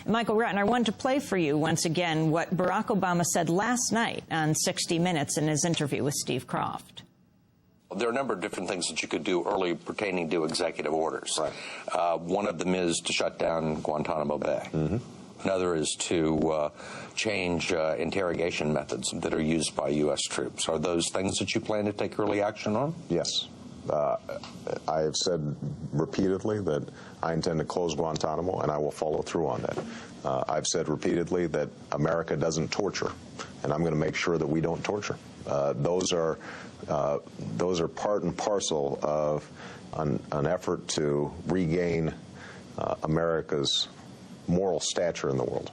Michael Ratner, I wanted to play for you once again what Barack Obama said last night on 60 Minutes in his interview with Steve Kroft. There are a number of different things that you could do early pertaining to executive orders. Right. One of them is to shut down Guantanamo Bay. Mm-hmm. Another is to change interrogation methods that are used by U.S. troops. Are those things that you plan to take early action on? Yes. I have said repeatedly that I intend to close Guantanamo, and I will follow through on that. I've said repeatedly that America doesn't torture, and I'm going to make sure that we don't torture. Those are part and parcel of an effort to regain America's moral stature in the world.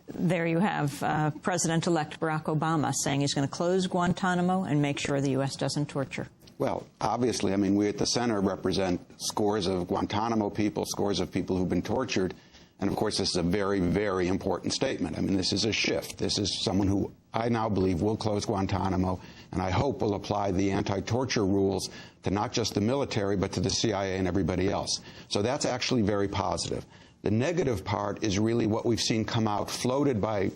There you have President-elect Barack Obama saying he's going to close Guantanamo and make sure the U.S. doesn't torture. Well, obviously, I mean, we at the center represent scores of Guantanamo people, scores of people who've been tortured. And, of course, this is a very, very important statement. I mean, this is a shift. This is someone who I now believe will close Guantanamo, and I hope will apply the anti-torture rules to not just the military, but to the CIA and everybody else. So that's actually very positive. The negative part is really what we've seen come out, floated by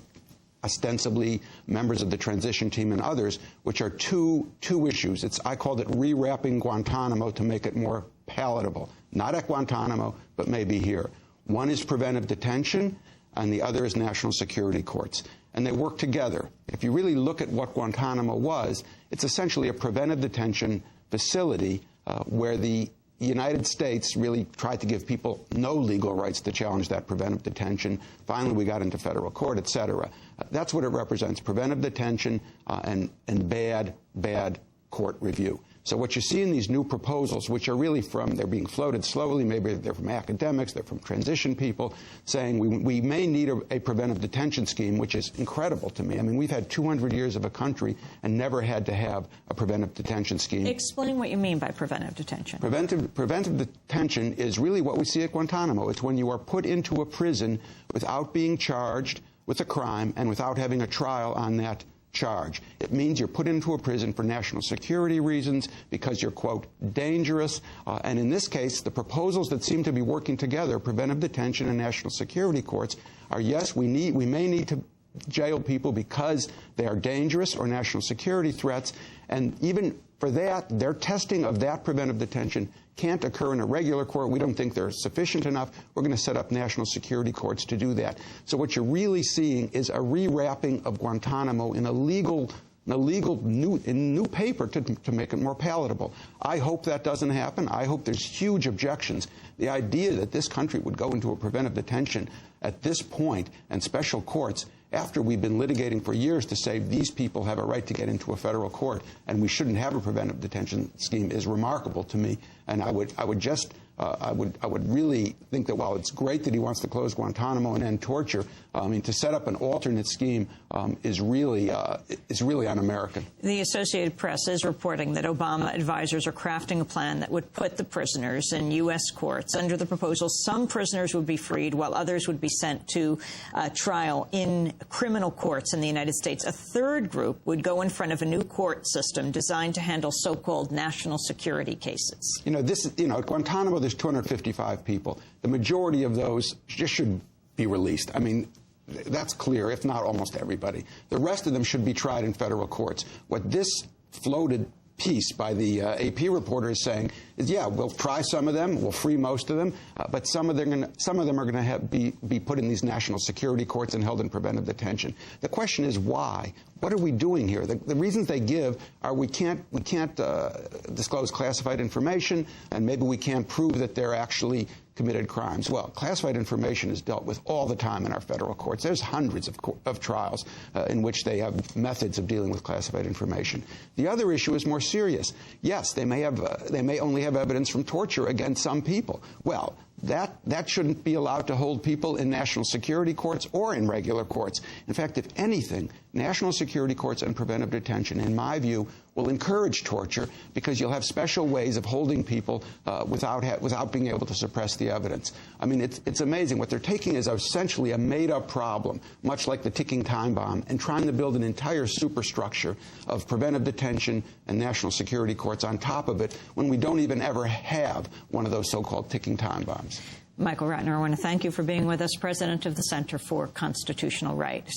ostensibly members of the transition team and others, which are two issues. I called it rewrapping Guantanamo to make it more palatable. Not at Guantanamo, but maybe here. One is preventive detention, and the other is national security courts. And they work together. If you really look at what Guantanamo was, it's essentially a preventive detention facility where the United States really tried to give people no legal rights to challenge that preventive detention. Finally, we got into federal court, et cetera. That's what it represents, preventive detention and bad court review. So what you see in these new proposals, which are really they're being floated slowly, maybe they're from academics, they're from transition people, saying we may need a preventive detention scheme, which is incredible to me. I mean, we've had 200 years of a country and never had to have a preventive detention scheme. Explain what you mean by preventive detention. Preventive detention is really what we see at Guantanamo. It's when you are put into a prison without being charged with a crime and without having a trial on that charge. It means you're put into a prison for national security reasons because you're, quote, dangerous. And in this case, the proposals that seem to be working together, preventive detention and national security courts, are yes, we may need to jail people because they are dangerous or national security threats. And even for that, their testing of that preventive detention can't occur in a regular court. We don't think they're sufficient enough. We're going to set up national security courts to do that. So what you're really seeing is a rewrapping of Guantanamo in a new paper to make it more palatable. I hope that doesn't happen. I hope there's huge objections. The idea that this country would go into a preventive detention at this point and special courts after we've been litigating for years to say these people have a right to get into a federal court and we shouldn't have a preventive detention scheme is remarkable to me. And I would really think that while it's great that he wants to close Guantanamo and end torture, I mean, to set up an alternate scheme is really un-American. The Associated Press is reporting that Obama advisors are crafting a plan that would put the prisoners in U.S. courts. Under the proposal, some prisoners would be freed while others would be sent to trial in criminal courts in the United States. A third group would go in front of a new court system designed to handle so-called national security cases. At Guantanamo, there's 255 people. The majority of those just should be released. I mean, that's clear, if not almost everybody. The rest of them should be tried in federal courts. What this floated piece by the AP reporter is saying is, yeah, we'll try some of them, we'll free most of them, but some of them are going to be put in these national security courts and held in preventive detention. The question is why? What are we doing here? The reasons they give are we can't disclose classified information, and maybe we can't prove that they're actually committed crimes. Well, classified information is dealt with all the time in our federal courts. There's hundreds of trials in which they have methods of dealing with classified information. The other issue is more serious. Yes, they may only have evidence from torture against some people. Well, that shouldn't be allowed to hold people in national security courts or in regular courts. In fact, if anything, national security courts and preventive detention, in my view, will encourage torture because you'll have special ways of holding people without being able to suppress the evidence. I mean, it's amazing. What they're taking is essentially a made-up problem, much like the ticking time bomb, and trying to build an entire superstructure of preventive detention and national security courts on top of it when we don't even ever have one of those so-called ticking time bombs. Michael Ratner, I want to thank you for being with us, president of the Center for Constitutional Rights.